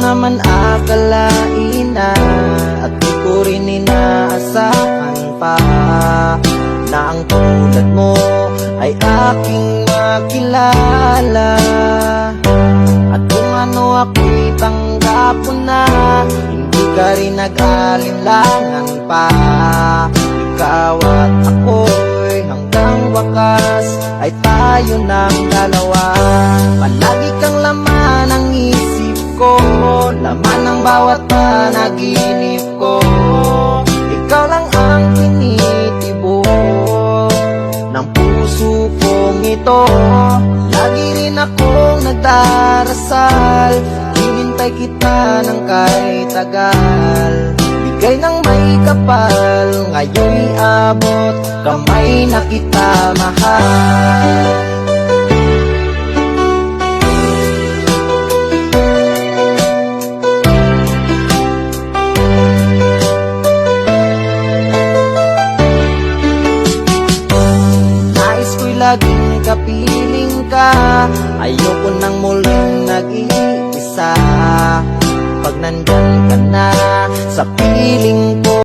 naman akalain na, at di ko rin inaasahan pa, na ang tulad mo ay aking makilala. At kung ano ako'y tanggap mo na, hindi ka rin nag-alinlangan pa. Ikaw at ako'y hanggang wakas ay tayo ng dalawa. Palagi kang laman ng isip ko, laman ng bawat panaginip ko. Ikaw lang ang tinitibok ng puso kong ito. Lagi rin akong nagdarasal, hinintay kita ng kahit tagal. Bigay ng may kapal, ngayon'y abot kamay na kita mahal. Nais ko'y laging kapiling ka, ayoko nang muling nag-iisa. Pag nandyan ka na sa piling ko,